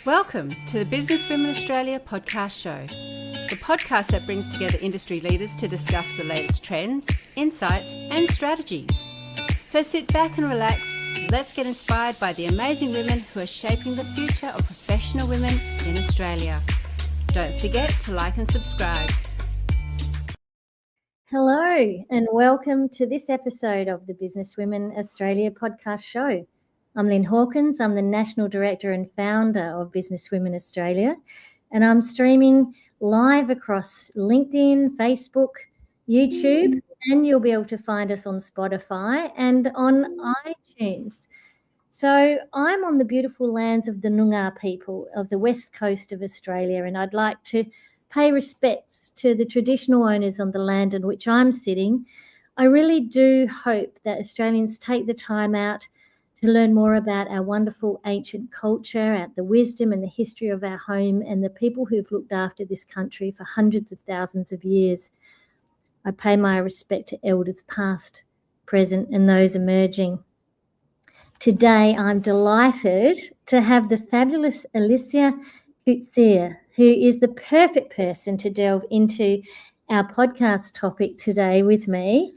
Welcome to the Business Women Australia podcast show, the podcast that brings together industry leaders to discuss the latest trends, insights and strategies. So sit back and relax, let's get inspired by the amazing women who are shaping the future of professional women in Australia. Don't forget to like and subscribe. Hello and welcome to this episode of the Business Women Australia podcast show. I'm Lyn Hawkins. I'm the National Director and Founder of Business Women Australia, and I'm streaming live across LinkedIn, Facebook, YouTube, and you'll be able to find us on Spotify and on iTunes. So I'm on the beautiful lands of the Noongar people of the west coast of Australia, and I'd like to pay respects to the traditional owners on the land on which I'm sitting. I really do hope that Australians take the time out to learn more about our wonderful ancient culture, the wisdom and the history of our home and the people who've looked after this country for hundreds of thousands of years. I pay my respect to elders past, present and those emerging. Today, I'm delighted to have the fabulous Elisia Coetzee, who is the perfect person to delve into our podcast topic today with me.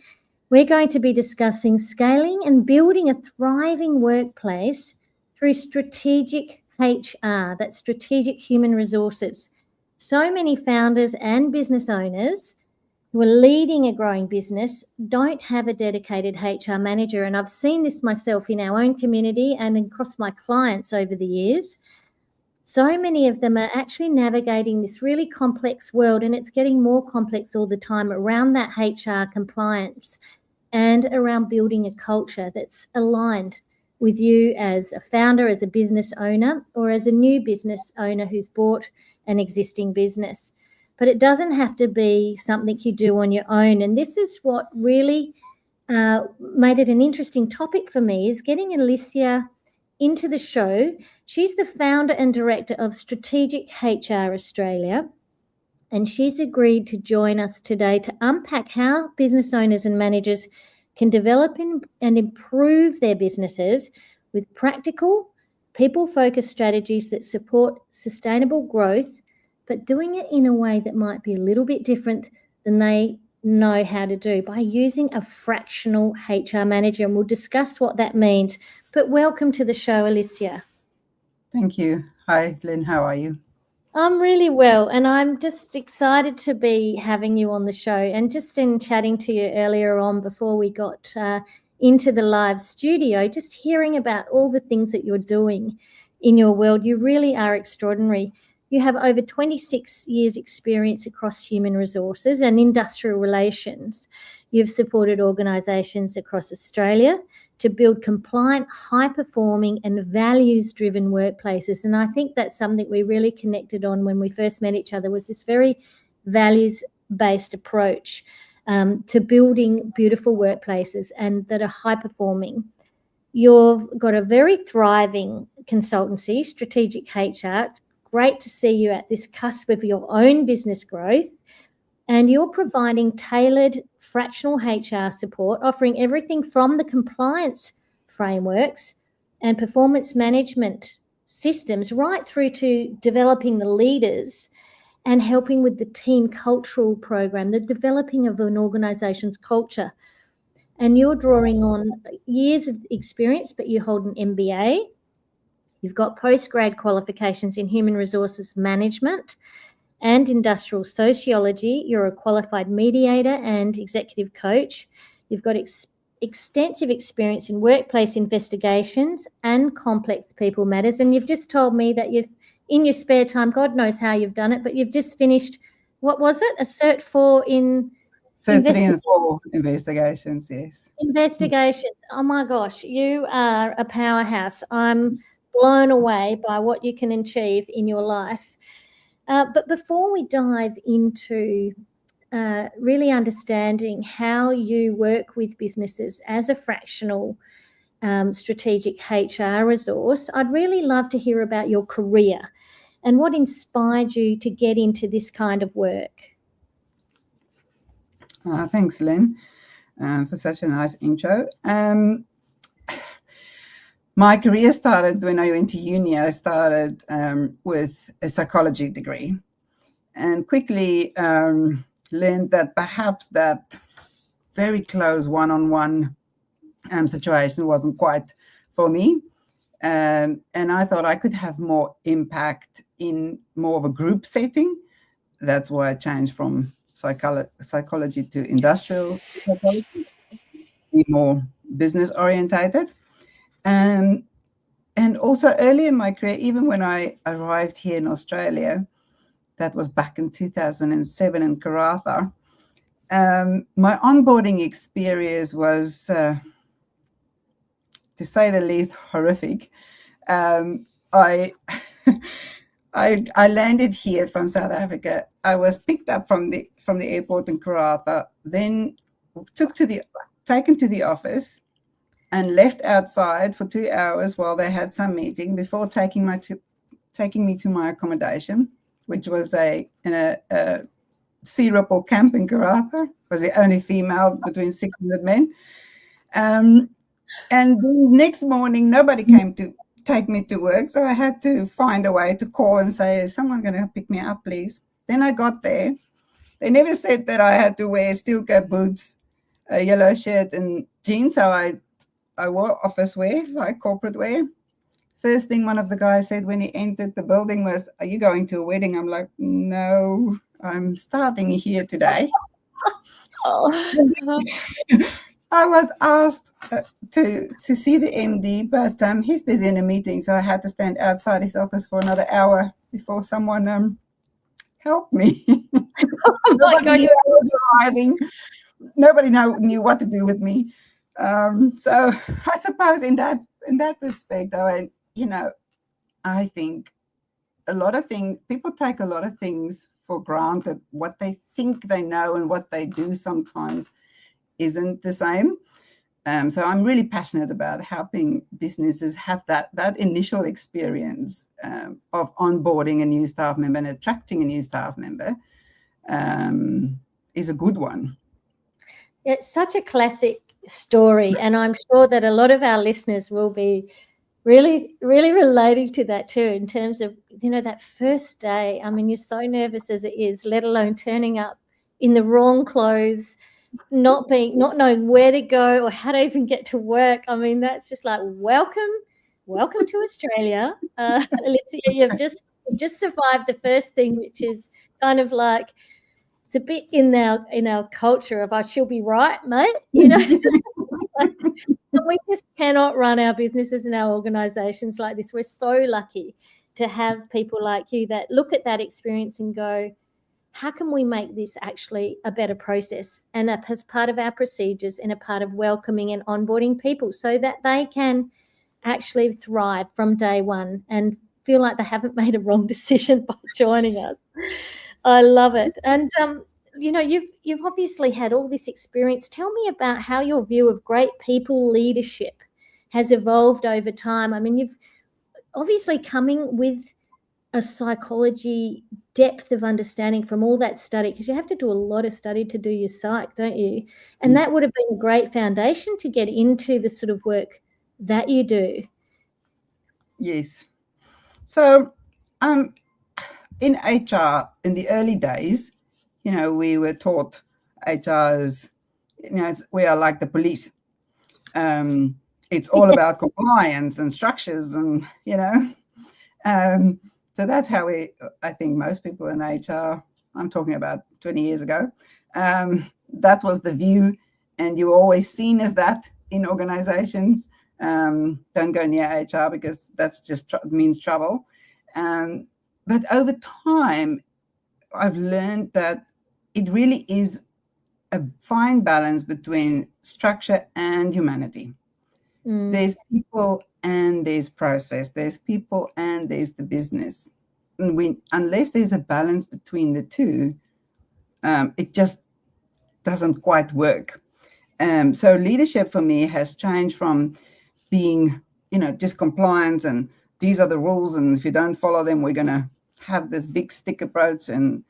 We're going to be discussing scaling and building a thriving workplace through strategic HR, that's strategic human resources. So many founders and business owners who are leading a growing business don't have a dedicated HR manager. And I've seen this myself in our own community and across my clients over the years. So many of them are actually navigating this really complex world, and it's getting more complex all the time around that HR compliance and around building a culture that's aligned with you as a founder, as a business owner, or as a new business owner who's bought an existing business. But it doesn't have to be something you do on your own. And this is what really made it an interesting topic for me, is getting Elisia into the show. She's the founder and director of Strategic HR Australia, and she's agreed to join us today to unpack how business owners and managers can develop and improve their businesses with practical, people-focused strategies that support sustainable growth, but doing it in a way that might be a little bit different than they know how to do, by using a fractional HR manager. And we'll discuss what that means. But welcome to the show, Elisia. Thank you. Hi, Lyn. How are you? I'm really well, and I'm just excited to be having you on the show. And just in chatting to you earlier on before we got into the live studio, just hearing about all the things that you're doing in your world, you really are extraordinary. You have over 26 years experience across human resources and industrial relations. You've supported organisations across Australia to build compliant, high-performing and values-driven workplaces. And I think that's something we really connected on when we first met each other, was this very values-based approach to building beautiful workplaces and that are high-performing. You've got a very thriving consultancy, Strategic HR. Great to see you at this cusp of your own business growth. And you're providing tailored fractional HR support, offering everything from the compliance frameworks and performance management systems right through to developing the leaders and helping with the team cultural program, the developing of an organisation's culture. And you're drawing on years of experience, but you hold an MBA. You've got postgrad qualifications in human resources management and industrial sociology. You're a qualified mediator and executive coach. You've got extensive experience in workplace investigations and complex people matters. And you've just told me that you've, in your spare time, God knows how you've done it, but you've just finished, what was it? A Cert 4 in... Cert 3 and 4 investigations, yes. Investigations. Oh my gosh, you are a powerhouse. I'm blown away by what you can achieve in your life. But before we dive into really understanding how you work with businesses as a fractional strategic HR resource, I'd really love to hear about your career and what inspired you to get into this kind of work. Thanks, Lyn, for such a nice intro. My career started when I went to uni. I started with a psychology degree, and quickly learned that perhaps that very close one-on-one situation wasn't quite for me. And I thought I could have more impact in more of a group setting. That's why I changed from psychology to industrial psychology, be more business orientated. Um, and also early in my career, even when I arrived here in Australia, that was back in 2007 in Karratha, my onboarding experience was, to say the least, horrific. I, I landed here from South Africa. I was picked up from the airport in Karratha, then taken to the office, and left outside for 2 hours while they had some meeting before taking me to my accommodation, which was in a sea ripple camp in Karratha. Was the only female between 600 men. And the next morning, nobody came to take me to work, so I had to find a way to call and say, "Is someone going to pick me up, please?" Then I got there. They never said that I had to wear steel-cap boots, a yellow shirt, and jeans. So I wore office wear, like corporate wear. First thing one of the guys said when he entered the building was, "Are you going to a wedding?" I'm like, "No, I'm starting here today." Oh. I was asked to see the MD, but he's busy in a meeting, so I had to stand outside his office for another hour before someone helped me. Oh my God, Nobody knew I was arriving. Nobody knew what to do with me. So I suppose in that respect, I think a lot of things, people take a lot of things for granted. What they think they know and what they do sometimes isn't the same. So I'm really passionate about helping businesses have that initial experience of onboarding a new staff member and attracting a new staff member is a good one. It's such a classic story, and I'm sure that a lot of our listeners will be really, really relating to that too, in terms of, that first day. I mean, you're so nervous as it is, let alone turning up in the wrong clothes, not knowing where to go or how to even get to work. I mean, that's just like, welcome to Australia. Elisia, you've just survived the first thing, which is kind of like, it's a bit in our culture of, "I shall be right, mate." We just cannot run our businesses and our organizations like this. We're so lucky to have people like you that look at that experience and go, how can we make this actually a better process and as part of our procedures and a part of welcoming and onboarding people so that they can actually thrive from day one and feel like they haven't made a wrong decision by joining us. I love it. And you've obviously had all this experience. Tell me about how your view of great people leadership has evolved over time. I mean, you've obviously coming with a psychology depth of understanding from all that study, because you have to do a lot of study to do your psych, don't you? And that would have been a great foundation to get into the sort of work that you do. Yes. So in HR, in the early days, we were taught HR is, we are like the police. It's all about compliance and structures and, so that's how I think most people in HR, I'm talking about 20 years ago, that was the view, and you were always seen as that in organizations. Don't go near HR because that's just means trouble. But over time, I've learned that it really is a fine balance between structure and humanity. There's people and there's process. There's people and there's the business. And unless there's a balance between the two, it just doesn't quite work. So leadership for me has changed from being, just compliance and these are the rules, and if you don't follow them, we're going to have this big stick approach. And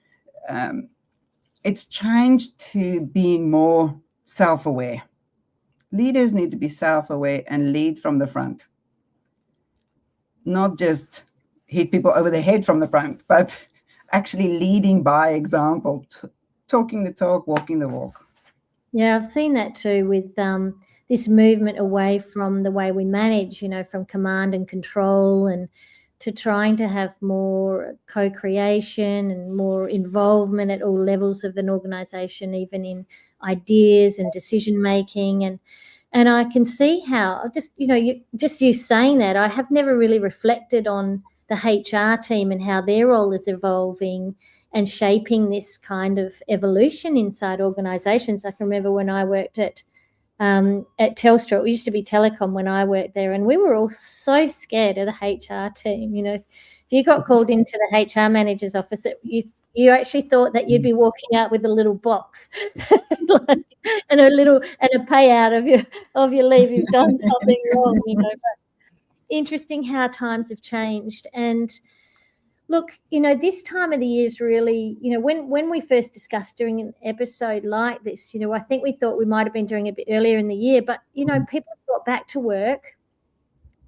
it's changed to being more self-aware. Leaders need to be self-aware and lead from the front. not just hit people over the head from the front, but actually leading by example, talking the talk, walking the walk. Yeah, I've seen that too with this movement away from the way we manage, from command and control, and to trying to have more co-creation and more involvement at all levels of an organisation, even in ideas and decision making. And I can see how you saying that, I have never really reflected on the HR team and how their role is evolving and shaping this kind of evolution inside organisations. I can remember when I worked at Telstra, it used to be Telecom when I worked there, and we were all so scared of the HR team. If you got called into the HR manager's office, you actually thought that you'd be walking out with a little box and a payout of your leave. You've done something wrong, But interesting how times have changed. And look, this time of the year is really, when we first discussed doing an episode like this, I think we thought we might have been doing it a bit earlier in the year, but, people got back to work.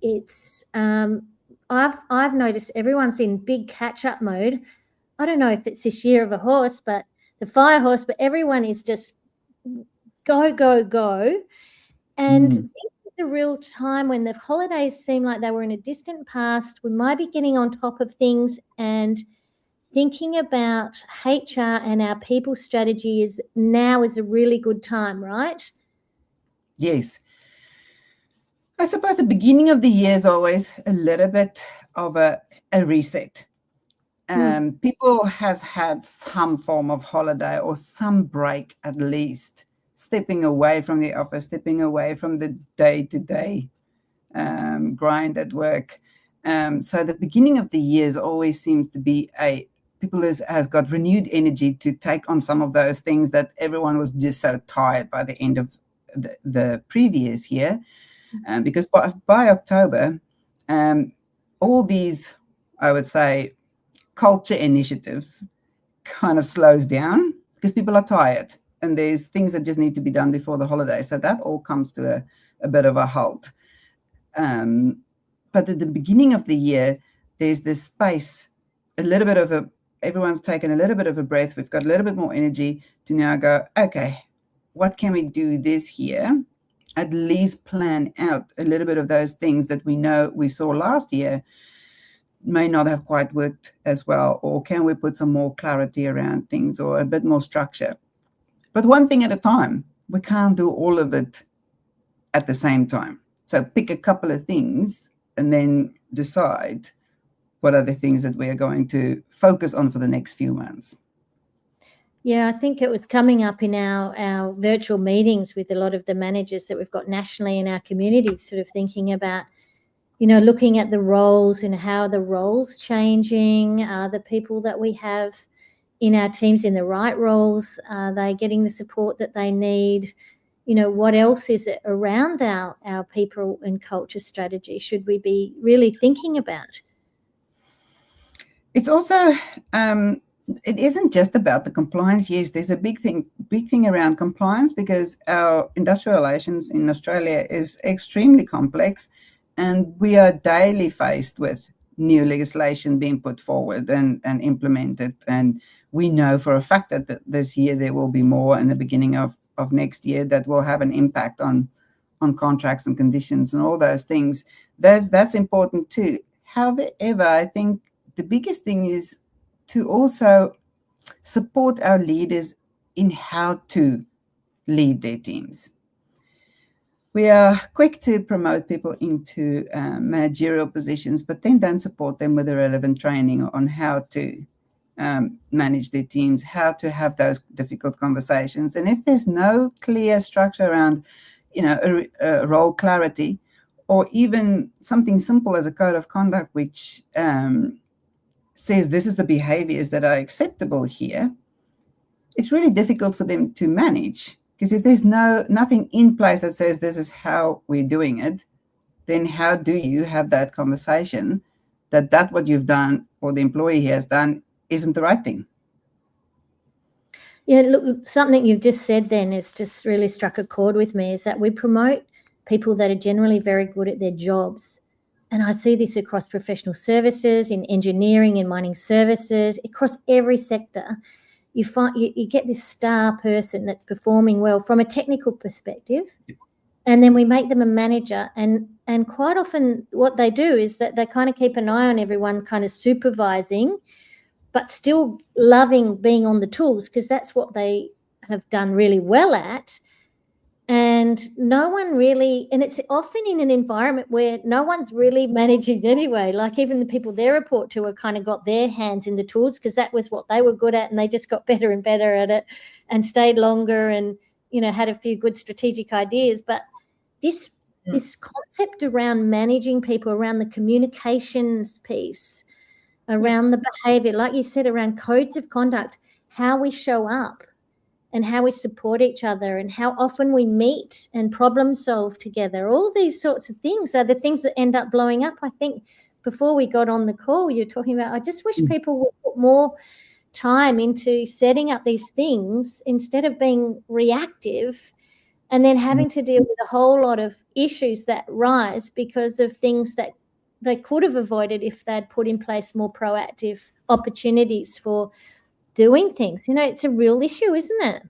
It's, I've noticed everyone's in big catch-up mode. I don't know if it's this year of a horse, but the fire horse, but everyone is just go, go, go. And this is a real time when the holidays seem like they were in a distant past. We might be getting on top of things and thinking about HR and our people strategy is a really good time, right? Yes. I suppose the beginning of the year is always a little bit of a reset. People has had some form of holiday or some break, at least, stepping away from the office, stepping away from the day-to-day grind at work. So the beginning of the years always seems to be people has got renewed energy to take on some of those things that everyone was just so tired by the end of the previous year. Because by October, all these, I would say, culture initiatives kind of slows down because people are tired and there's things that just need to be done before the holiday. So that all comes to a bit of a halt. But at the beginning of the year, there's this space, everyone's taken a little bit of a breath. We've got a little bit more energy to now go, okay, what can we do this year? At least plan out a little bit of those things that we know we saw last year may not have quite worked as well, or can we put some more clarity around things or a bit more structure? But one thing at a time. We can't do all of it at the same time. So pick a couple of things and then decide what are the things that we are going to focus on for the next few months. Yeah, I think it was coming up in our virtual meetings with a lot of the managers that we've got nationally in our community, sort of thinking about, looking at the roles and how the roles changing. Are the people that we have in our teams in the right roles? Are they getting the support that they need? What else is it around our people and culture strategy should we be really thinking about? It's also, it isn't just about the compliance. Yes, there's a big thing around compliance because our industrial relations in Australia is extremely complex. And we are daily faced with new legislation being put forward and implemented. And we know for a fact that this year there will be more in the beginning of next year that will have an impact on contracts and conditions and all those things. That's important too. However, I think the biggest thing is to also support our leaders in how to lead their teams. We are quick to promote people into managerial positions, but then don't support them with the relevant training on how to manage their teams, how to have those difficult conversations. And if there's no clear structure around, a role clarity, or even something simple as a code of conduct, which says this is the behaviors that are acceptable here, it's really difficult for them to manage. Because if there's nothing in place that says this is how we're doing it, then how do you have that conversation that what you've done or the employee has done isn't the right thing? Yeah, look, something you've just said then has just really struck a chord with me, is that we promote people that are generally very good at their jobs. and I see this across professional services, in engineering, in mining services, across every sector. You find you get this star person that's performing well from a technical perspective, and then we make them a manager, and quite often what they do is that they kind of keep an eye on everyone, kind of supervising, but still loving being on the tools, because that's what they have done really well at. And no one really, and it's often in an environment where no one's really managing anyway. Like even the people they report to are kind of got their hands in the tools because that was what they were good at, and they just got better and better at it and stayed longer and, you know, had a few good strategic ideas. But this concept around managing people, around the communications piece, around the behavior, like you said, around codes of conduct, how we show up and how we support each other and how often we meet and problem solve together. All these sorts of things are the things that end up blowing up. I think before we got on the call, you're talking about, I just wish people would put more time into setting up these things instead of being reactive and then having to deal with a whole lot of issues that rise because of things that they could have avoided if they'd put in place more proactive opportunities for doing things. You know, it's a real issue, isn't it?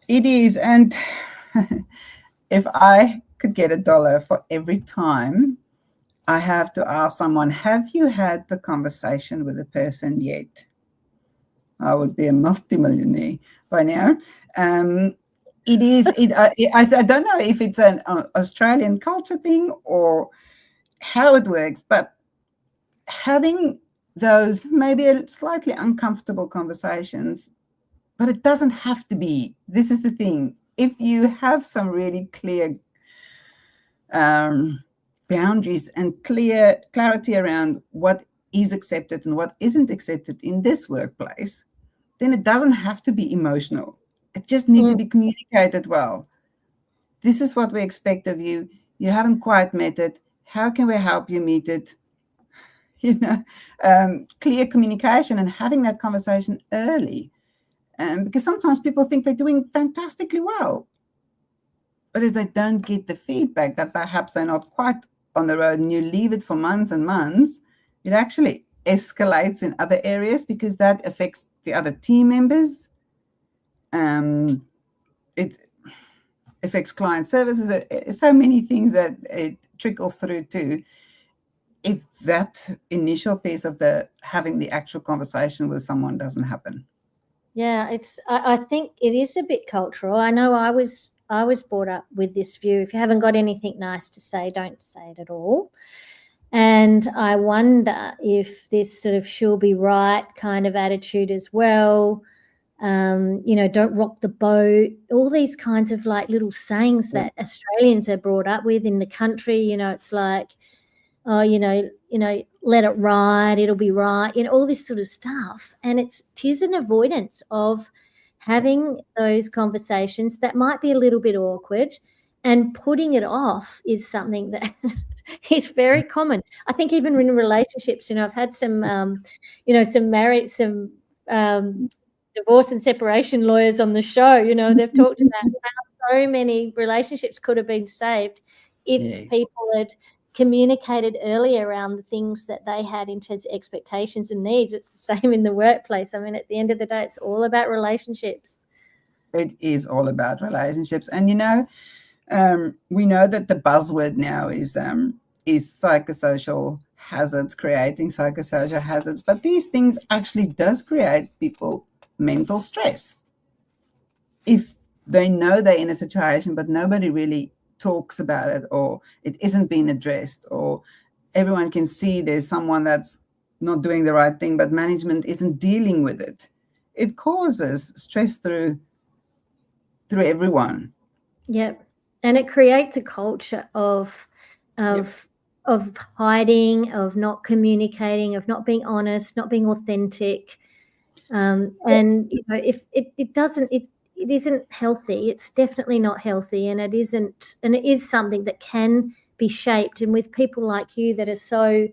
It is. And if I could get $1 for every time I have to ask someone, have you had the conversation with the person yet? I would be a multimillionaire by now. It is. I don't know if it's an Australian culture thing or how it works, but having those maybe slightly uncomfortable conversations, but it doesn't have to be. This is the thing. If you have some really clear boundaries and clarity around what is accepted and what isn't accepted in this workplace, then it doesn't have to be emotional. It just needs to be communicated well. This is what we expect of you. You haven't quite met it. How can we help you meet it? You know, clear communication and having that conversation early. Because sometimes people think they're doing fantastically well. But if they don't get the feedback that perhaps they're not quite on the road and you leave it for months and months, it actually escalates in other areas because that affects the other team members. It affects client services. So many things that it trickles through to. If that initial piece of having the actual conversation with someone doesn't happen. Yeah, I think it is a bit cultural. I know I was brought up with this view. If you haven't got anything nice to say, don't say it at all. And I wonder if this sort of she'll be right kind of attitude as well, you know, don't rock the boat, all these kinds of like little sayings that Australians are brought up with in the country. You know, it's like, oh, you know, let it ride, it'll be right, you know, all this sort of stuff. And tis an avoidance of having those conversations that might be a little bit awkward, and putting it off is something that is very common. I think even in relationships, you know, I've had some, you know, some divorce and separation lawyers on the show. You know, they've talked about how so many relationships could have been saved if people had communicated earlier around the things that they had in terms of expectations and needs. It's the same in the workplace. I mean, at the end of the day, it's all about relationships. It is all about relationships. And, you know, we know that the buzzword now is psychosocial hazards, creating psychosocial hazards. But these things actually does create people mental stress. If they know they're in a situation, but nobody really talks about it, or it isn't being addressed, or everyone can see there's someone that's not doing the right thing, but management isn't dealing with it, it causes stress through everyone. Yep. And it creates a culture of hiding, of not communicating, of not being honest, not being authentic. And you know, if it isn't healthy. It's definitely not healthy, and it is something that can be shaped. And with people like you that are so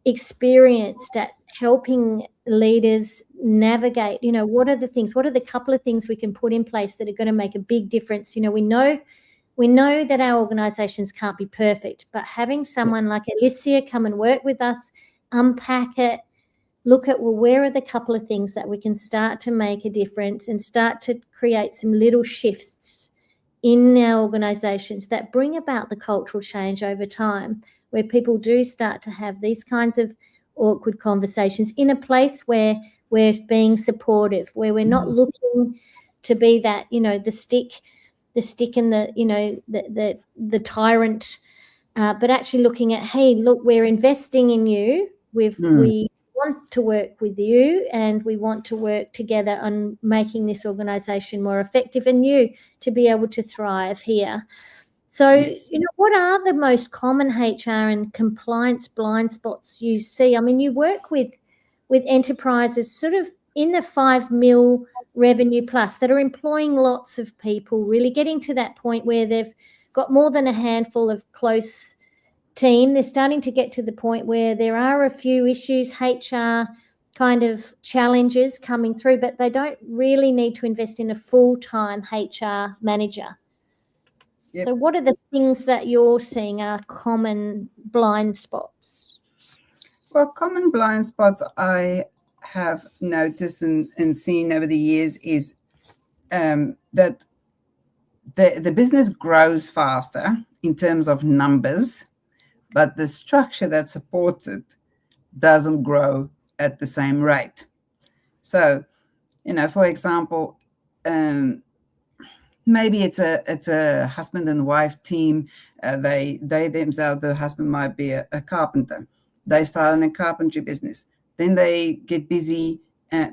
experienced at helping leaders navigate, you know, what are the couple of things we can put in place that are going to make a big difference? You know, we know we know that our organisations can't be perfect, but having someone like Elisia come and work with us, unpack it, look at, well, where are the couple of things that we can start to make a difference and start to create some little shifts in our organisations that bring about the cultural change over time, where people do start to have these kinds of awkward conversations in a place where we're being supportive, where we're not looking to be that, the stick and the tyrant, but actually looking at, hey, look, we're investing in you. We want to work with you, and we want to work together on making this organisation more effective and you to be able to thrive here. So, what are the most common HR and compliance blind spots you see? I mean, you work with enterprises sort of in the 5 mil revenue plus that are employing lots of people, really getting to that point where they've got more than a handful of close team. They're starting to get to the point where there are a few issues, HR kind of challenges coming through, but they don't really need to invest in a full-time HR manager. Yep. So what are the things that you're seeing are common blind spots? Well, common blind spots I have noticed and seen over the years is that the business grows faster in terms of numbers, but the structure that supports it doesn't grow at the same rate. So, for example, maybe it's a husband and wife team. They themselves, the husband might be a carpenter. They start in a carpentry business. Then they get busy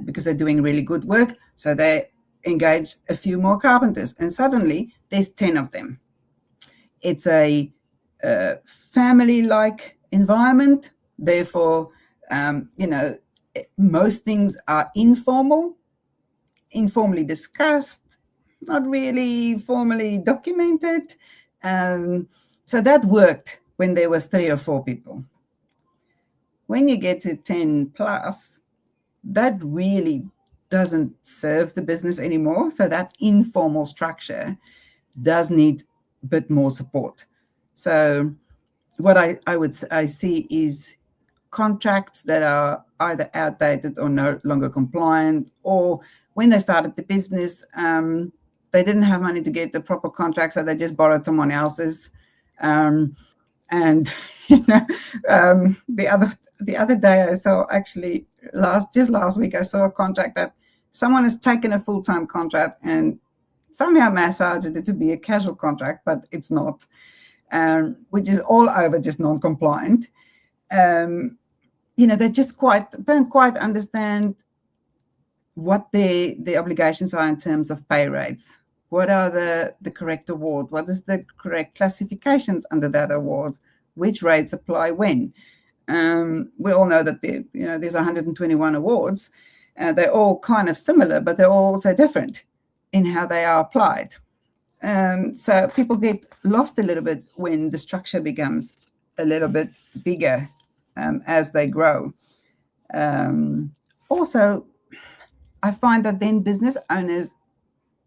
because they're doing really good work. So they engage a few more carpenters, and suddenly there's 10 of them. It's a family-like environment. Therefore, most things are informally discussed, not really formally documented. So that worked when there was 3 or 4 people. When you get to 10 plus, that really doesn't serve the business anymore. So that informal structure does need a bit more support. So what I see is contracts that are either outdated or no longer compliant, or when they started the business, they didn't have money to get the proper contract, so they just borrowed someone else's. And the other day I saw, actually last week, I saw a contract that someone has taken a full-time contract and somehow massaged it to be a casual contract, but it's not, which is all over just non-compliant. They just don't quite understand what the obligations are in terms of pay rates. What are the correct award? What is the correct classifications under that award? Which rates apply when? We all know that there's 121 awards. They're all kind of similar, but they're all also different in how they are applied. So people get lost a little bit when the structure becomes a little bit bigger as they grow. Also, I find that then business owners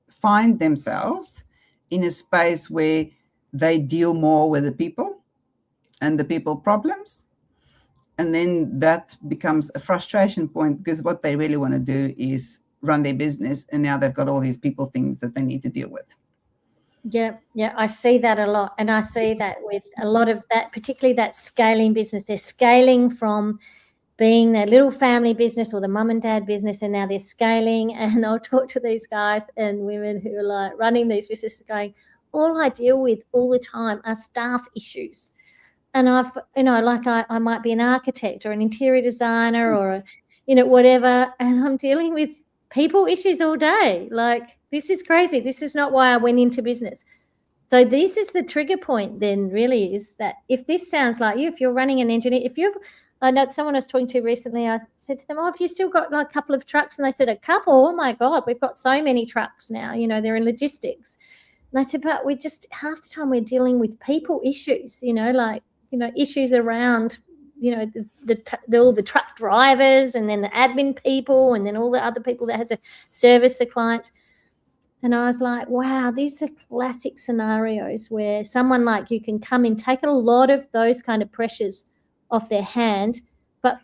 find themselves in a space where they deal more with the people and the people problems. And then that becomes a frustration point, because what they really want to do is run their business, and now they've got all these people things that they need to deal with. Yeah, I see that a lot. And I see that with a lot of that, particularly that scaling business. They're scaling from being their little family business or the mum and dad business, and now they're scaling. And I'll talk to these guys and women who are like running these businesses going, all I deal with all the time are staff issues. And I might be an architect or an interior designer or whatever, and I'm dealing with people issues all day. Like, this is crazy. This is not why I went into business. So this is the trigger point then, really, is that if this sounds like you, if you're running an engineer, I know someone I was talking to recently, I said to them, have you still got like a couple of trucks? And they said, a couple? Oh my God, we've got so many trucks now, they're in logistics. And I said, but we just, half the time we're dealing with people issues, issues around, all the truck drivers, and then the admin people, and then all the other people that had to service the clients. And I was like, wow, these are classic scenarios where someone like you can come in, take a lot of those kind of pressures off their hands, but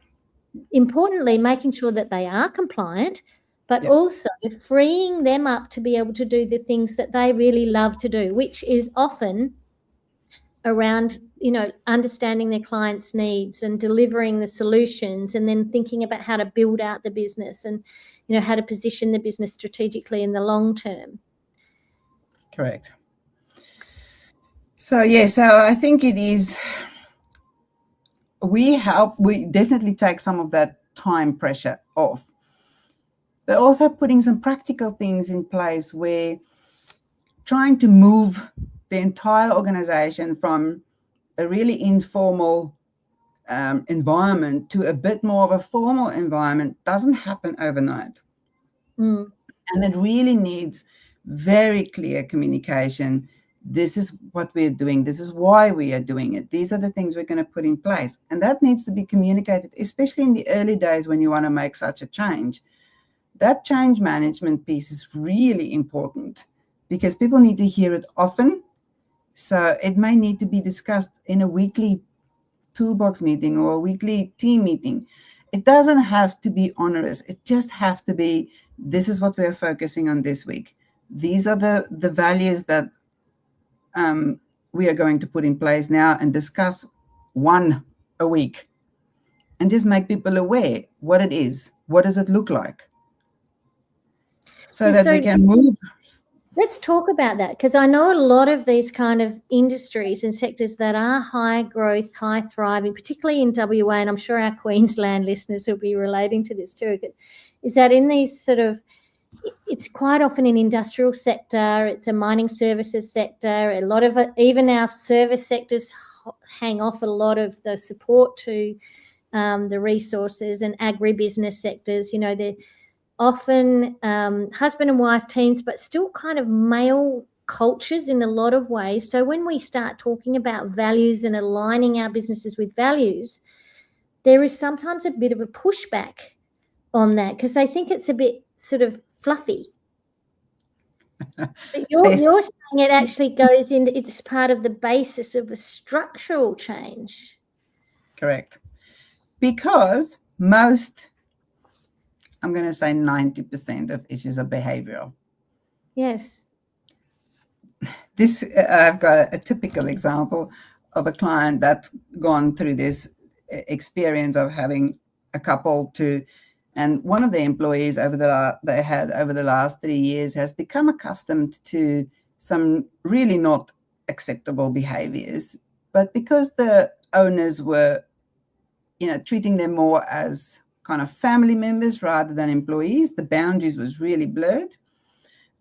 importantly, making sure that they are compliant, but also freeing them up to be able to do the things that they really love to do, which is often around, understanding their clients' needs and delivering the solutions, and then thinking about how to build out the business and, how to position the business strategically in the long term. Correct. So I think it is, we definitely take some of that time pressure off, but also putting some practical things in place where trying to move the entire organization from a really informal environment to a bit more of a formal environment doesn't happen overnight. And it really needs very clear communication. This is what we're doing. This is why we are doing it. These are the things we're going to put in place. And that needs to be communicated, especially in the early days when you want to make such a change. That change management piece is really important because people need to hear it often. So it may need to be discussed in a weekly toolbox meeting or a weekly team meeting. It doesn't have to be onerous. It just have to be, this is what we're focusing on this week. These are the values that we are going to put in place now, and discuss one a week and just make people aware what it is. What does it look like? So we can move. Let's talk about that, because I know a lot of these kind of industries and sectors that are high growth, high thriving, particularly in WA, and I'm sure our Queensland listeners will be relating to this too, is that in these sort of, it's quite often an industrial sector, it's a mining services sector, a lot of it, even our service sectors hang off a lot of the support to the resources, and agribusiness sectors, they're often husband and wife teams, but still kind of male cultures in a lot of ways. So when we start talking about values and aligning our businesses with values, there is sometimes a bit of a pushback on that because they think it's a bit sort of fluffy. But you're saying it actually goes into, it's part of the basis of a structural change. Correct. Because most, I'm going to say 90% of issues are behavioral. Yes. I've got a typical example of a client that's gone through this experience of having a couple and one of the employees they had over the last 3 years has become accustomed to some really not acceptable behaviors. But because the owners were, treating them more as kind of family members rather than employees, the boundaries was really blurred.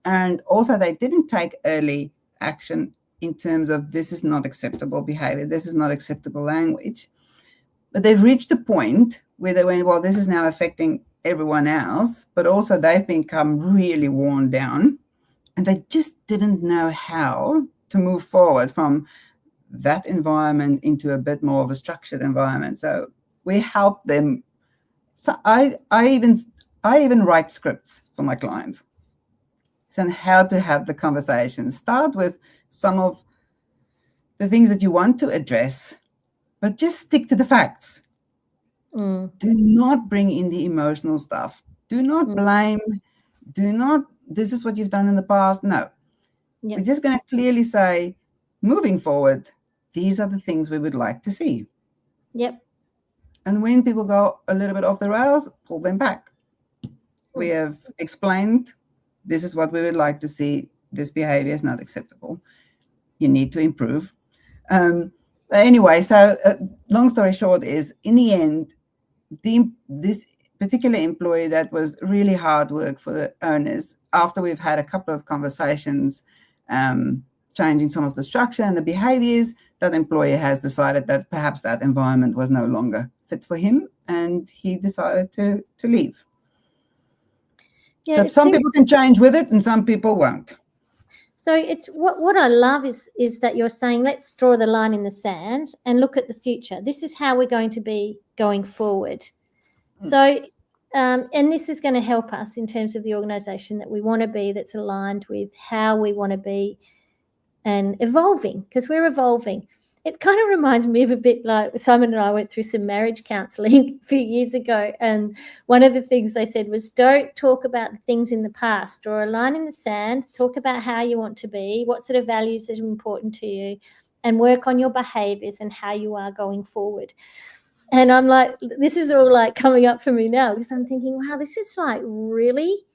And also they didn't take early action in terms of, this is not acceptable behavior, this is not acceptable language. But they've reached a point where they went, well, this is now affecting everyone else, but also they've become really worn down, and they just didn't know how to move forward from that environment into a bit more of a structured environment. So we help them. So I even write scripts for my clients on how to have the conversation. Start with some of the things that you want to address, but just stick to the facts. Do not bring in the emotional stuff. Do not blame. This is what you've done in the past. No. Yep. We're just going to clearly say, moving forward, these are the things we would like to see. Yep. And when people go a little bit off the rails, pull them back. We have explained, this is what we would like to see. This behavior is not acceptable. You need to improve. Anyway, so long story short is, in the end, this particular employee that was really hard work for the owners, after we've had a couple of conversations, changing some of the structure and the behaviors, that employee has decided that perhaps that environment was no longer fit for him, and he decided to leave. Yeah, so some people can change with it and some people won't. So it's what I love is that you're saying, let's draw the line in the sand and look at the future. This is how we're going to be going forward. So and this is going to help us in terms of the organisation that we want to be, that's aligned with how we want to be and evolving, because we're evolving. It kind of reminds me of a bit like Simon and I went through some marriage counselling a few years ago, and one of the things they said was, don't talk about the things in the past. Draw a line in the sand, talk about how you want to be, what sort of values are important to you, and work on your behaviours and how you are going forward. And I'm like, this is all like coming up for me now, because I'm thinking, wow, this is like really,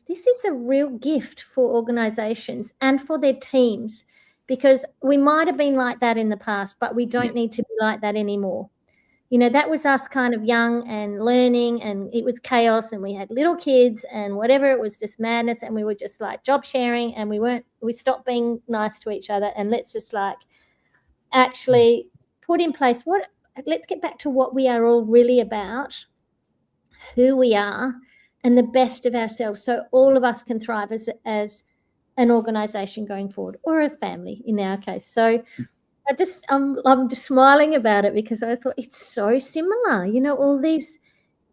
this is a real gift for organisations and for their teams, because we might have been like that in the past, but we don't need to be like that anymore. You know, that was us kind of young and learning, and it was chaos, and we had little kids and whatever, it was just madness, and we were just like job sharing, and we stopped being nice to each other, and let's just like actually put in place let's get back to what we are all really about, who we are, and the best of ourselves, so all of us can thrive as an organisation going forward, or a family in our case. So I'm just smiling about it, because I thought it's so similar, you know, all these,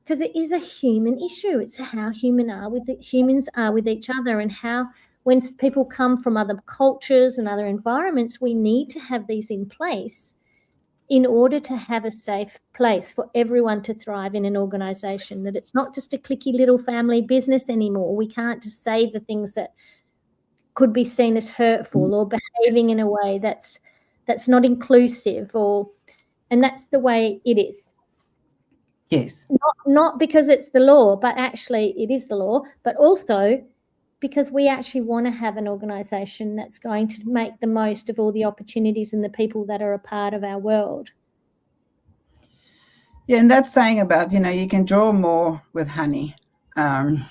because it is a human issue. It's how humans are with each other, and how when people come from other cultures and other environments, we need to have these in place in order to have a safe place for everyone to thrive in an organisation, that it's not just a cliquey little family business anymore. We can't just say the things that could be seen as hurtful, or behaving in a way that's not inclusive, and that's the way it is. Yes. Not because it's the law, but actually it is the law, but also because we actually want to have an organisation that's going to make the most of all the opportunities and the people that are a part of our world. Yeah, and that's saying about, you know, you can draw more with honey than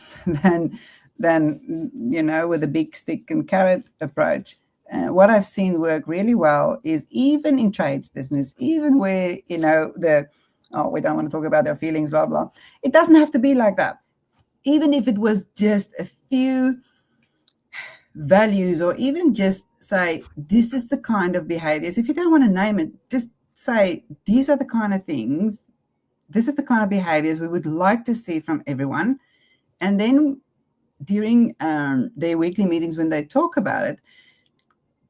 you know, with a big stick and carrot approach. What I've seen work really well is even in trades business, even where, you know, we don't want to talk about their feelings, blah, blah. It doesn't have to be like that. Even if it was just a few values, or even just say, this is the kind of behaviors. If you don't want to name it, just say, these are the kind of things, this is the kind of behaviors we would like to see from everyone. And then during their weekly meetings, when they talk about it,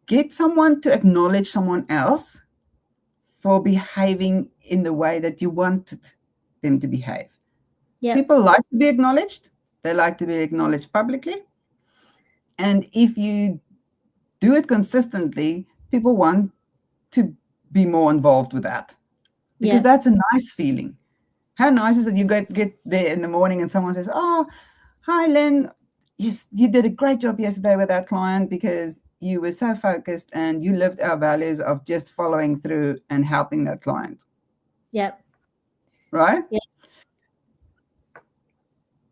get someone to acknowledge someone else for behaving in the way that you wanted them to behave. Yep. People like to be acknowledged. They like to be acknowledged publicly. And if you do it consistently, people want to be more involved with that, because that's a nice feeling. How nice is it you get there in the morning and someone says, oh, hi, Lyn. Yes, you did a great job yesterday with that client, because you were so focused and you lived our values of just following through and helping that client. Yep. Right? Yep.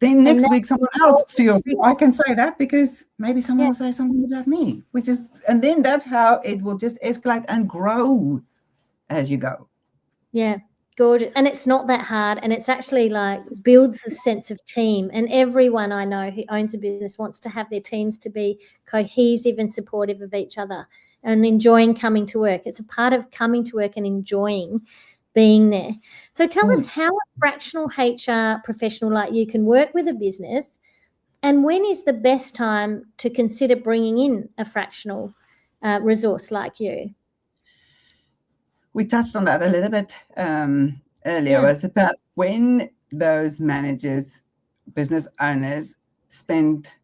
Then next week someone else feels, I can say that because maybe someone will say something about me, and then that's how it will just escalate and grow as you go. Yeah, gorgeous. And it's not that hard, and it's actually like builds a sense of team, and everyone I know who owns a business wants to have their teams to be cohesive and supportive of each other and enjoying coming to work. It's a part of coming to work and enjoying being there. So tell us how a fractional HR professional like you can work with a business, and when is the best time to consider bringing in a fractional resource like you? We touched on that a little bit earlier. Was about when those managers, business owners, spend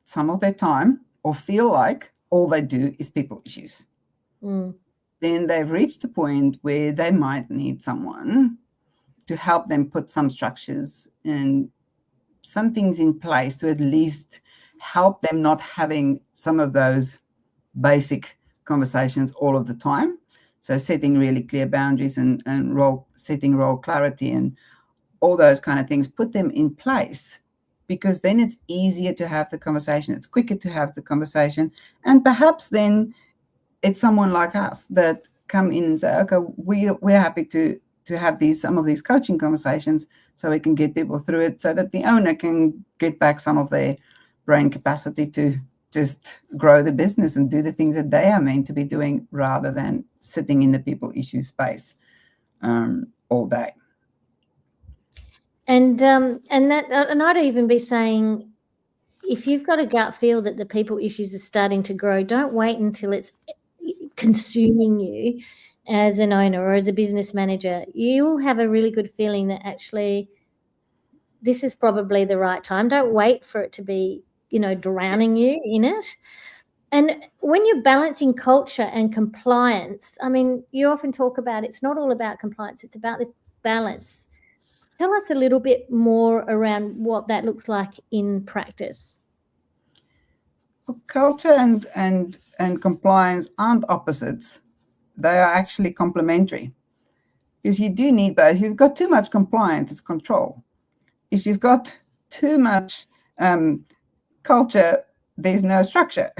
some of their time or feel like all they do is people issues. Then they've reached a point where they might need someone to help them put some structures and some things in place to at least help them not having some of those basic conversations all of the time. So setting really clear boundaries and setting role clarity and all those kind of things, put them in place, because then it's easier to have the conversation. It's quicker to have the conversation. And perhaps then it's someone like us that come in and say, okay, we're happy to have some of these coaching conversations so we can get people through it, so that the owner can get back some of their brain capacity to just grow the business and do the things that they are meant to be doing, rather than sitting in the people issue space all day. And I'd even be saying, if you've got a gut feel that the people issues are starting to grow, don't wait until it's consuming you as an owner or as a business manager. You'll have a really good feeling that actually this is probably the right time. Don't wait for it to be, drowning you in it. And when you're balancing culture and compliance, I mean, you often talk about it's not all about compliance, it's about this balance. Tell us a little bit more around what that looks like in practice. Well, culture and compliance aren't opposites. They are actually complementary. Because you do need both. If you've got too much compliance, it's control. If you've got too much culture, there's no structure.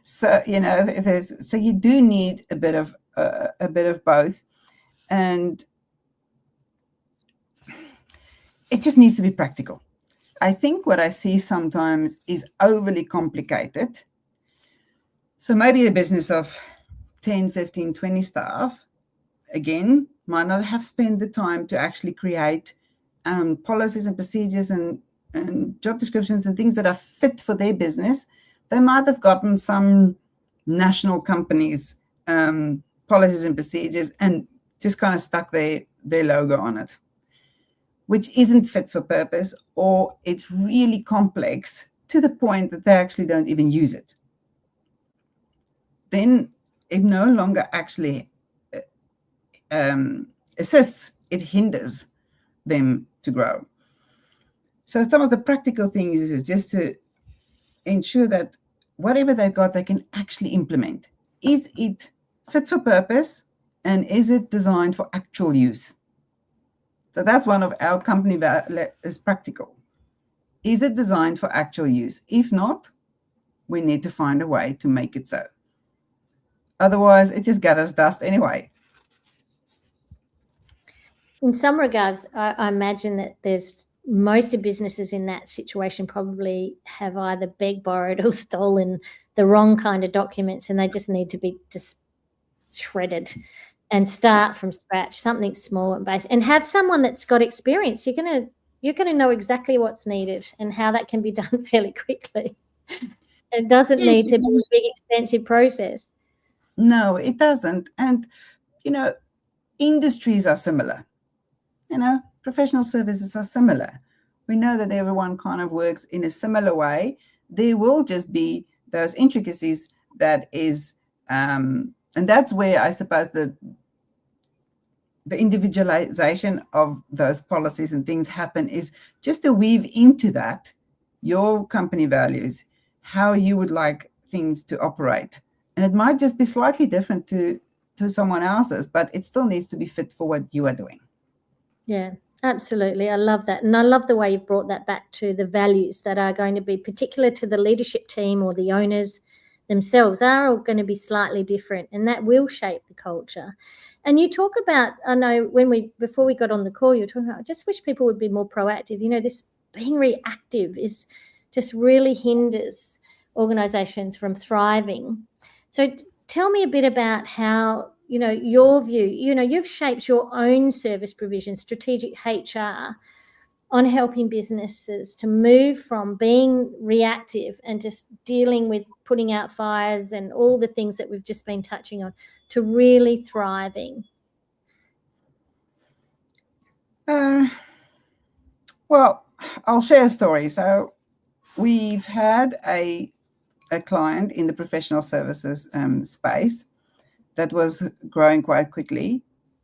So so you do need a bit of both, and it just needs to be practical. I think what I see sometimes is overly complicated. So maybe a business of 10, 15, 20 staff, again, might not have spent the time to actually create policies and procedures and job descriptions and things that are fit for their business. They might have gotten some national companies' policies and procedures and just kind of stuck their logo on it, which isn't fit for purpose, or it's really complex to the point that they actually don't even use it. Then it no longer actually assists, it hinders them to grow. So some of the practical things is just to ensure that whatever they've got, they can actually implement. Is it fit for purpose, and is it designed for actual use? So that's one of our company is practical. Is it designed for actual use? If not, we need to find a way to make it so. Otherwise, it just gathers dust anyway. In some regards, I imagine that there's most of businesses in that situation probably have either begged, borrowed, or stolen the wrong kind of documents, and they just need to be just shredded and start from scratch, something small and basic, and have someone that's got experience. You're gonna know exactly what's needed and how that can be done fairly quickly. It doesn't need to be a big, expensive process. No, it doesn't. And industries are similar. Professional services are similar. We know that everyone kind of works in a similar way. There will just be those intricacies that is, and that's where I suppose the individualization of those policies and things happen, is just to weave into that your company values, how you would like things to operate. And it might just be slightly different to someone else's, but it still needs to be fit for what you are doing. Yeah, absolutely. I love that. And I love the way you've brought that back to the values that are going to be particular to the leadership team or the owners themselves. Are all going to be slightly different, and that will shape the culture. And you talk about, I know before we got on the call, you were talking about, I just wish people would be more proactive. This being reactive is just really hinders organisations from thriving. So tell me a bit about how, your view, you've shaped your own service provision, strategic HR, on helping businesses to move from being reactive and just dealing with putting out fires and all the things that we've just been touching on, to really thriving. Well, I'll share a story. So we've had a client in the professional services space that was growing quite quickly.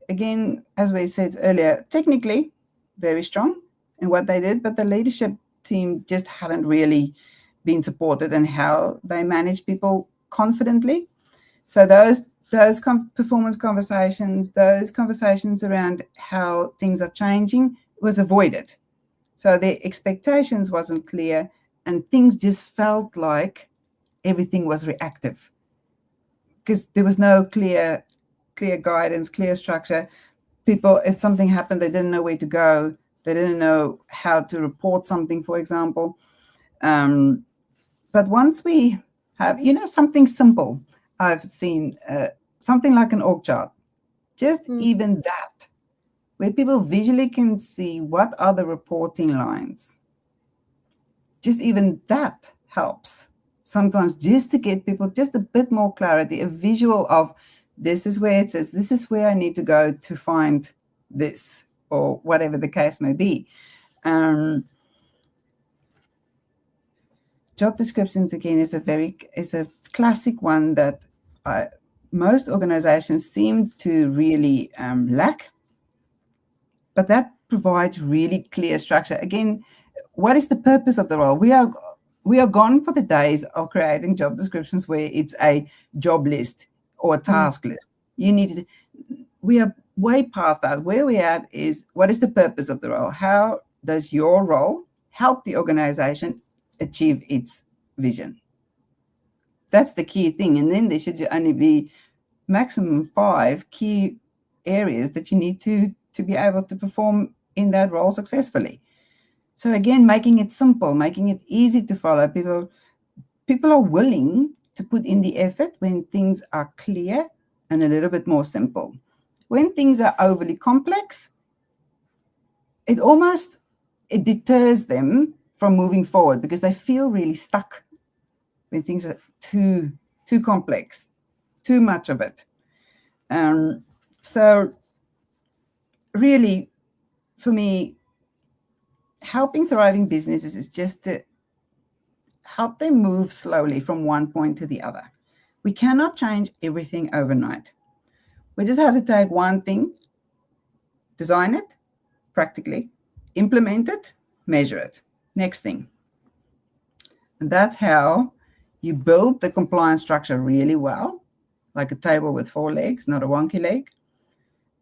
Again, as we said earlier, technically very strong in what they did, but the leadership team just hadn't really been supported in how they manage people confidently. So those performance conversations, those conversations around how things are changing was avoided. So their expectations wasn't clear, and things just felt like everything was reactive because there was no clear guidance, clear structure. People, if something happened, they didn't know where to go. They didn't know how to report something, for example. But once we have, something simple, I've seen something like an org chart, just even that where people visually can see what are the reporting lines. Just even that helps sometimes, just to get people just a bit more clarity, a visual of this is where it says, this is where I need to go to find this, or whatever the case may be. Job descriptions, again, is a classic one that most organizations seem to really lack, but that provides really clear structure. Again, what is the purpose of the role? We are gone for the days of creating job descriptions where it's a job list or a task list. We are way past that. Where we're at is, what is the purpose of the role? How does your role help the organization achieve its vision? That's the key thing. And then there should only be maximum 5 key areas that you need to be able to perform in that role successfully. So again, making it simple, making it easy to follow. People are willing to put in the effort when things are clear and a little bit more simple. When things are overly complex, it deters them from moving forward, because they feel really stuck when things are too complex, too much of it. So really, for me, helping thriving businesses is just to help them move slowly from one point to the other. We cannot change everything overnight. We just have to take one thing, design it practically, implement it, measure it. Next thing. And that's how you build the compliance structure really well, like a table with 4 legs, not a wonky leg.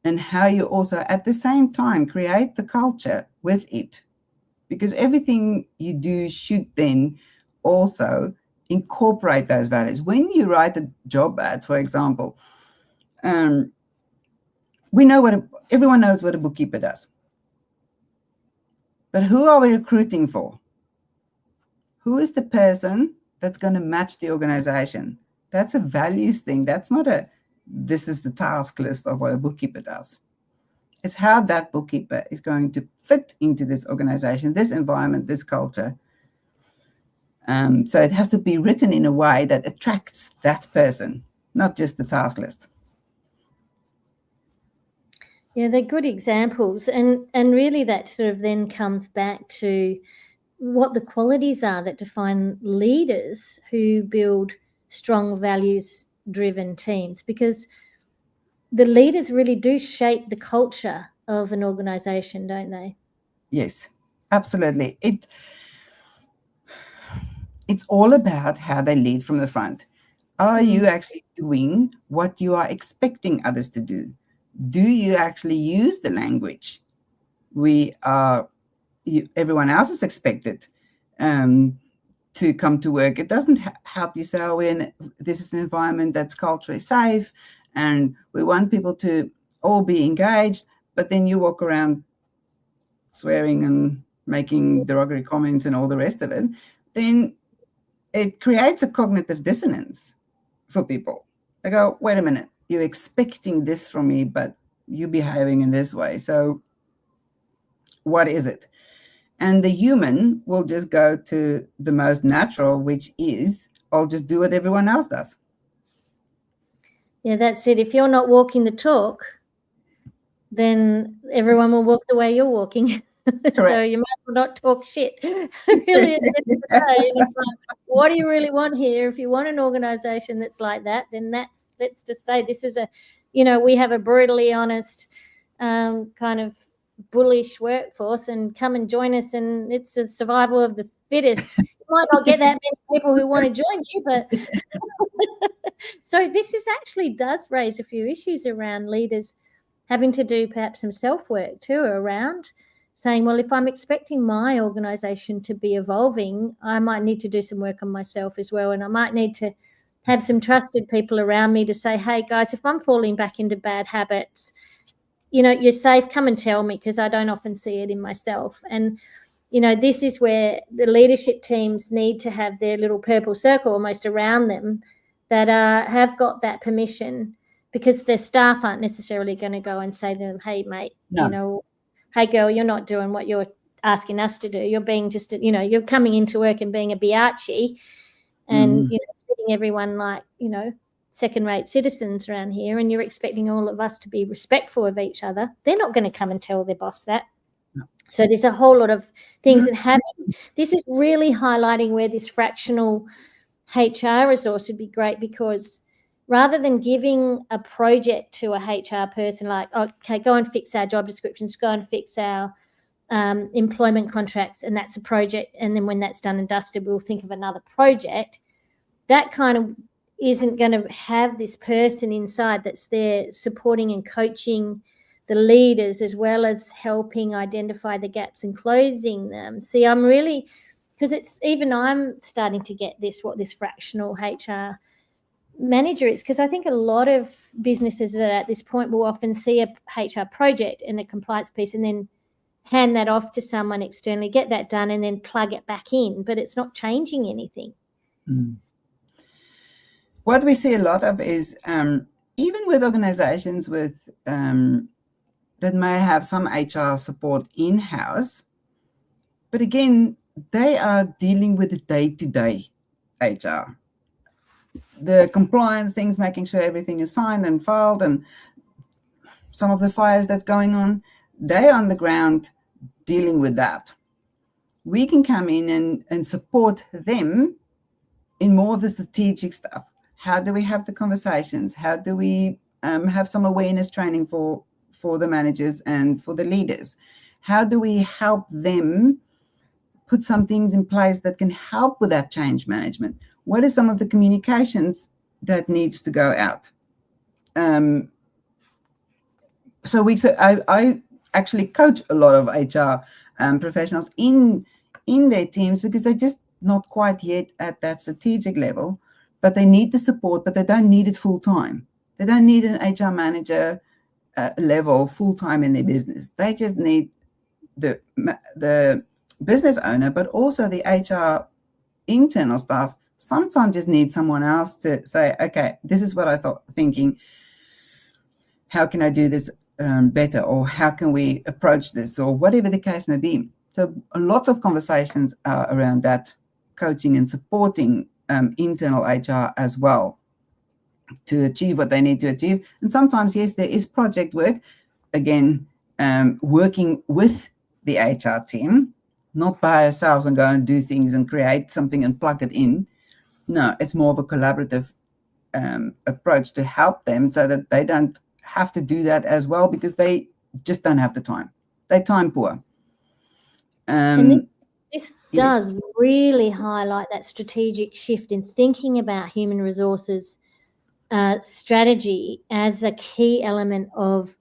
And how you also, at the same time, create the culture with it. Because everything you do should then also incorporate those values. When you write a job ad, for example, everyone knows what a bookkeeper does. But who are we recruiting for? Who is the person that's going to match the organization? That's a values thing. That's not this is the task list of what a bookkeeper does. It's how that bookkeeper is going to fit into this organization, this environment, this culture. So it has to be written in a way that attracts that person, not just the task list. Yeah, they're good examples. And really that sort of then comes back to what the qualities are that define leaders who build strong values-driven teams, because the leaders really do shape the culture of an organization, don't they? Yes, absolutely. It's all about how they lead from the front. Are you actually doing what you are expecting others to do? Do you actually use the language everyone else is expected to come to work? It doesn't help you say, this is an environment that's culturally safe and we want people to all be engaged, but then you walk around swearing and making derogatory comments and all the rest of it, then it creates a cognitive dissonance for people. They go, wait a minute, you're expecting this from me, but you're behaving in this way. So what is it? And the human will just go to the most natural, which is, I'll just do what everyone else does. Yeah, that's it. If you're not walking the talk, then everyone will walk the way you're walking. So you might as well not talk shit. Really, at the end of the day, what do you really want here? If you want an organization that's like that, then let's just say this is we have a brutally honest kind of bullish workforce, and come and join us, and it's a survival of the fittest. You might not get that many people who want to join you, but so this does raise a few issues around leaders having to do perhaps some self-work too, around saying, well, if I'm expecting my organization to be evolving, I might need to do some work on myself as well. And I might need to have some trusted people around me to say, hey, guys, if I'm falling back into bad habits, you're safe, come and tell me, because I don't often see it in myself. And, this is where the leadership teams need to have their little purple circle almost around them that have got that permission, because their staff aren't necessarily going to go and say to them, hey, mate, No. Hey, girl, you're not doing what you're asking us to do. You're being just, you're coming into work and being a biatchy and, treating everyone like, second-rate citizens around here, and you're expecting all of us to be respectful of each other. They're not going to come and tell their boss that. No. So there's a whole lot of things, and this is really highlighting where this fractional HR resource would be great, because rather than giving a project to a HR person like, okay, go and fix our job descriptions, go and fix our employment contracts, and that's a project, and then when that's done and dusted, we'll think of another project, that kind of isn't going to have this person inside that's there supporting and coaching the leaders, as well as helping identify the gaps and closing them. See, I'm really, because I'm starting to get what this fractional HR manager is, because I think a lot of businesses that at this point will often see a HR project and a compliance piece and then hand that off to someone externally, get that done, and then plug it back in, but it's not changing anything. What we see a lot of is even with organizations that may have some HR support in-house, but again, they are dealing with the day-to-day HR. The compliance things, making sure everything is signed and filed, and some of the fires that's going on, they're on the ground dealing with that. We can come in and support them in more of the strategic stuff. How do we have the conversations? How do we have some awareness training for the managers and for the leaders? How do we help them put some things in place that can help with that change management? What are some of the communications that needs to go out? So I actually coach a lot of HR professionals in their teams, because they're just not quite yet at that strategic level, but they need the support, but they don't need it full time. They don't need an HR manager level full time in their business. They just need the business owner, but also the HR internal staff sometimes just need someone else to say, okay, this is what I thinking. How can I do this better? Or how can we approach this? Or whatever the case may be. So lots of conversations are around that, coaching and supporting internal HR as well to achieve what they need to achieve. And sometimes, yes, there is project work, again, working with the HR team, not by ourselves and go and do things and create something and plug it in. No, it's more of a collaborative approach to help them so that they don't have to do that as well, because they just don't have the time. They're time poor. And this does really highlight that strategic shift in thinking about human resources strategy as a key element of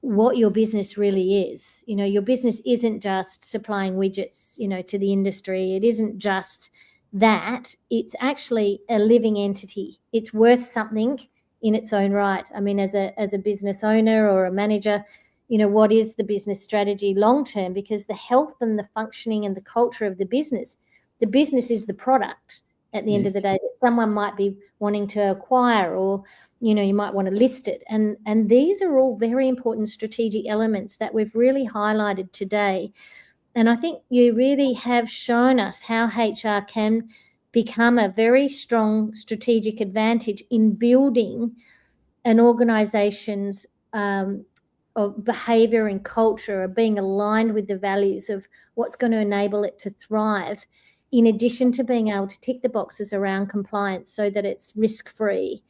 what your business really is. Your business isn't just supplying widgets, to the industry. It isn't just that. It's actually a living entity. It's worth something in its own right. I mean, as a business owner or a manager, what is the business strategy long term? Because the health and the functioning and the culture of the business is the product at the end of the day that someone might be wanting to acquire, or you might want to list it. And these are all very important strategic elements that we've really highlighted today. And I think you really have shown us how HR can become a very strong strategic advantage in building an organization's of behavior and culture, of being aligned with the values of what's going to enable it to thrive, in addition to being able to tick the boxes around compliance so that it's risk-free.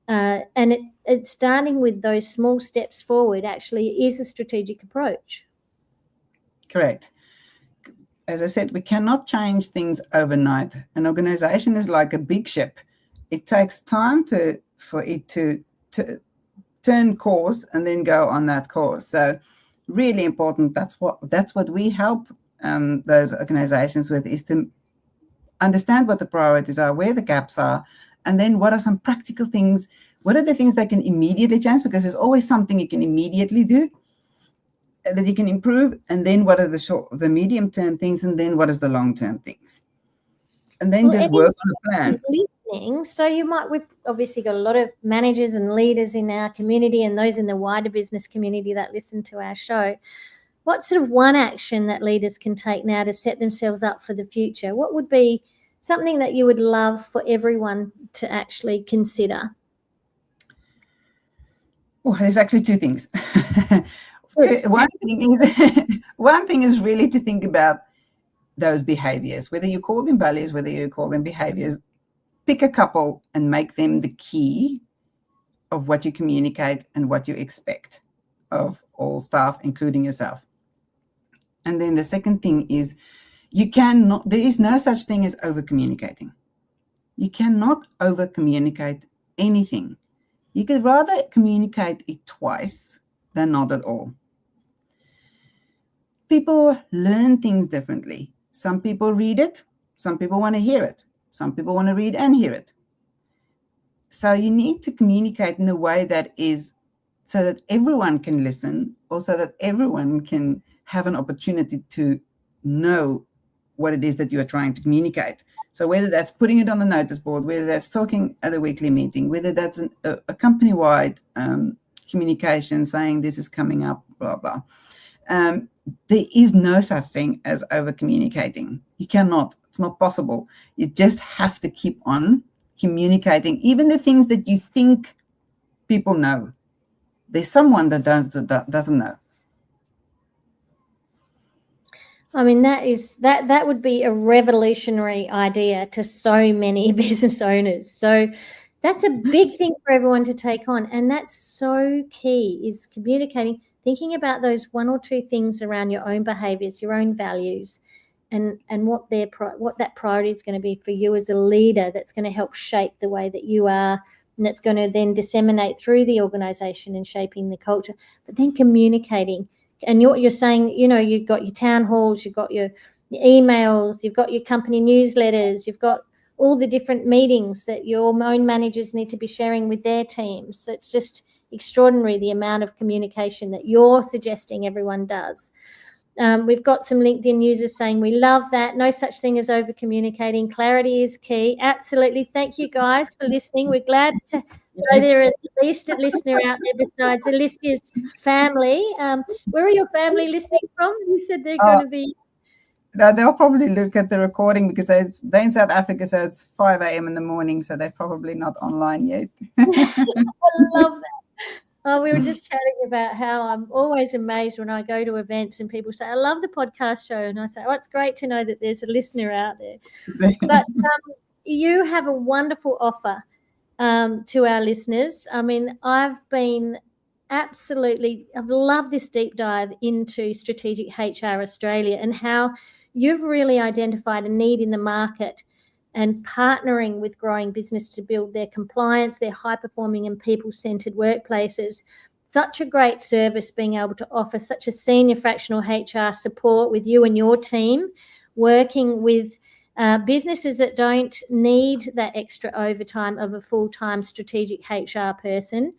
And it's starting with those small steps forward actually is a strategic approach. Correct. As I said, we cannot change things overnight. An organization is like a big ship. It takes time for it to turn course and then go on that course. So really important. That's what we help those organizations with, is to understand what the priorities are, where the gaps are, and then what are some practical things. What are the things that can immediately change? Because there's always something you can immediately do that you can improve. And then what are the medium-term things, and then what is the long-term things? And then just work on a plan. listening. So we've obviously got a lot of managers and leaders in our community and those in the wider business community that listen to our show. What sort of one action that leaders can take now to set themselves up for the future? What would be something that you would love for everyone to actually consider? Oh, there's actually two things. One thing is really to think about those behaviors, whether you call them values, whether you call them behaviors. Pick a couple and make them the key of what you communicate and what you expect of all staff, including yourself. And then the second thing is there is no such thing as over communicating. You cannot over communicate anything. You could rather communicate it twice than not at all. People learn things differently. Some people read it, some people want to hear it, some people want to read and hear it. So you need to communicate in a way that is so that everyone can listen, or so that everyone can have an opportunity to know what it is that you are trying to communicate. So whether that's putting it on the notice board, whether that's talking at a weekly meeting, whether that's a company-wide communication saying this is coming up, blah, blah. There is no such thing as over-communicating. You cannot. It's not possible. You just have to keep on communicating, even the things that you think people know. There's someone that doesn't know. I mean, that would be a revolutionary idea to so many business owners. So that's a big thing for everyone to take on. And that's so key, is communicating, thinking about those one or two things around your own behaviors, your own values, and what that priority is going to be for you as a leader, that's going to help shape the way that you are, and that's going to then disseminate through the organization and shaping the culture. But then communicating. And you're saying, you've got your town halls, you've got your emails, you've got your company newsletters, you've got all the different meetings that your own managers need to be sharing with their teams. So it's just extraordinary, the amount of communication that you're suggesting everyone does. We've got some LinkedIn users saying, we love that. No such thing as over communicating. Clarity is key. Absolutely. Thank you guys for listening. We're glad to know there is at least a listener out there besides Elisia's family. Where are your family listening from? You said they're going to be... They'll probably look at the recording because they're in South Africa, so it's 5 a.m. in the morning, so they're probably not online yet. I love that. Oh, we were just chatting about how I'm always amazed when I go to events and people say, I love the podcast show. And I say, oh, it's great to know that there's a listener out there. But you have a wonderful offer to our listeners. I mean, I've loved this deep dive into Strategic HR Australia and how you've really identified a need in the market and partnering with growing business to build their compliance, their high-performing and people-centred workplaces. Such a great service, being able to offer such a senior fractional HR support with you and your team, working with businesses that don't need that extra overtime of a full-time strategic HR person.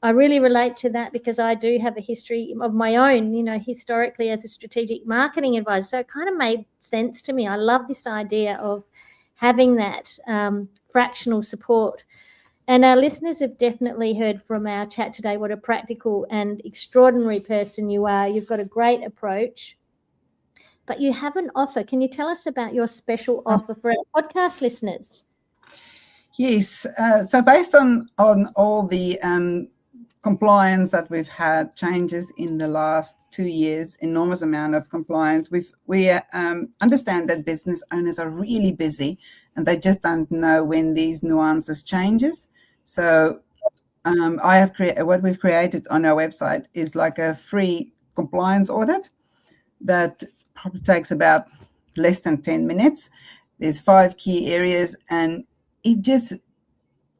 I really relate to that because I do have a history of my own, historically as a strategic marketing advisor. So it kind of made sense to me. I love this idea of having that fractional support. And our listeners have definitely heard from our chat today what a practical and extraordinary person you are. You've got a great approach. But you have an offer. Can you tell us about your special offer for our podcast listeners? Yes. So based on all the compliance that we've had, changes in the last 2 years, enormous amount of compliance, we understand that business owners are really busy and they just don't know when these nuances changes. So what we've created on our website is like a free compliance audit that probably takes about less than 10 minutes. There's 5 key areas, and it just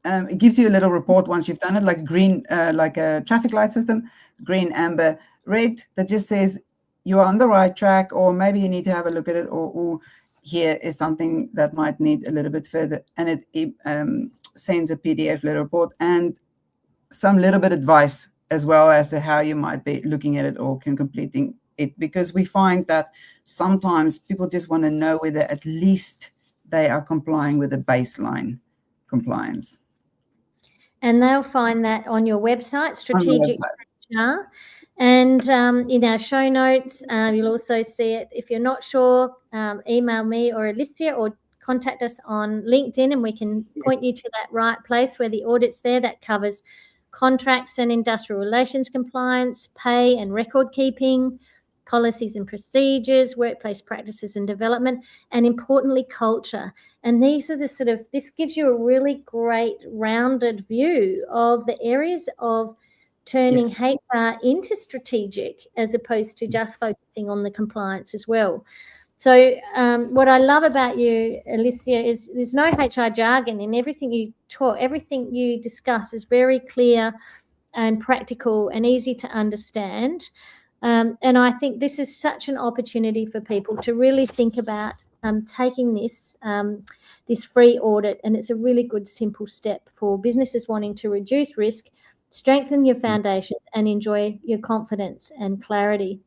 it gives you a little report once you've done it, like green, like a traffic light system, green, amber, red, that just says you're on the right track, or maybe you need to have a look at it, or here is something that might need a little bit further. And it sends a PDF little report and some little bit advice as well as to how you might be looking at it or completing it, because we find that sometimes people just want to know whether at least they are complying with a baseline compliance. And they'll find that on your website, Strategic website. HR. And in our show notes, you'll also see it. If you're not sure, email me or Elisia, or contact us on LinkedIn, and we can point you to that right place where the audit's there. That covers contracts and industrial relations compliance, pay and record keeping, policies and procedures, workplace practices and development, and importantly, culture. And these are this gives you a really great rounded view of the areas of turning HR into strategic, as opposed to just focusing on the compliance as well. So what I love about you, Elisia, is there's no HR jargon in everything you talk. Everything you discuss is very clear and practical and easy to understand. And I think this is such an opportunity for people to really think about taking this free audit. And it's a really good, simple step for businesses wanting to reduce risk, strengthen your foundations, and enjoy your confidence and clarity.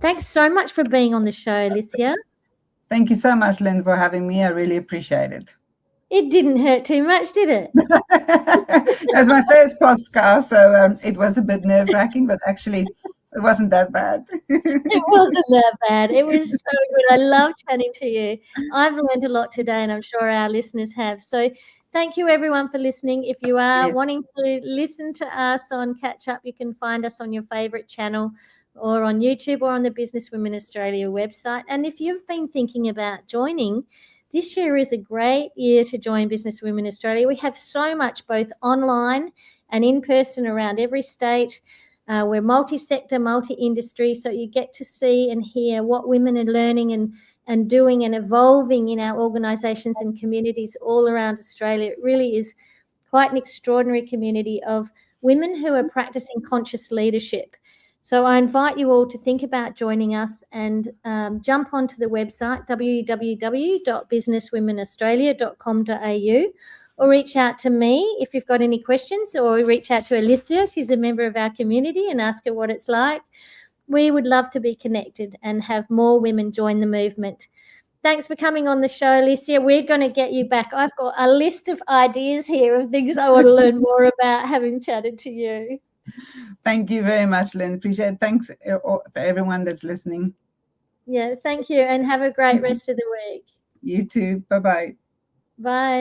Thanks so much for being on the show, Elisia. Thank you so much, Lyn, for having me. I really appreciate it. It didn't hurt too much, did it? That's my first podcast, so it was a bit nerve-wracking, but actually it wasn't that bad. It wasn't that bad. It was so good. I love chatting to you. I've learned a lot today, and I'm sure our listeners have. So thank you, everyone, for listening. If you are wanting to listen to us on Catch Up, you can find us on your favourite channel, or on YouTube, or on the Business Women Australia website. And if you've been thinking about joining, this year is a great year to join Business Women Australia. We have so much both online and in person around every state. We're multi-sector, multi-industry, so you get to see and hear what women are learning and doing and evolving in our organisations and communities all around Australia. It really is quite an extraordinary community of women who are practising conscious leadership. So I invite you all to think about joining us, and jump onto the website www.businesswomenaustralia.com.au, or reach out to me if you've got any questions, or reach out to Elisia. She's a member of our community, and ask her what it's like. We would love to be connected and have more women join the movement. Thanks for coming on the show, Elisia. We're going to get you back. I've got a list of ideas here of things I want to learn more about, having chatted to you. Thank you very much, Lyn. Appreciate it. Thanks for everyone that's listening. Yeah, thank you, and have a great rest of the week. You too. Bye-bye. Bye.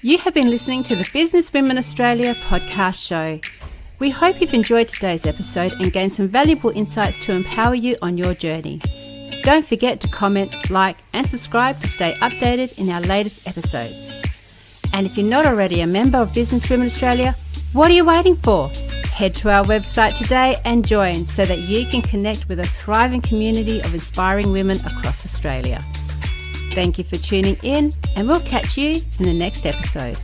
You have been listening to the Business Women Australia podcast show. We hope you've enjoyed today's episode and gained some valuable insights to empower you on your journey. Don't forget to comment, like, and subscribe to stay updated in our latest episodes. And if you're not already a member of Business Women Australia, what are you waiting for? Head to our website today and join, so that you can connect with a thriving community of inspiring women across Australia. Thank you for tuning in, and we'll catch you in the next episode.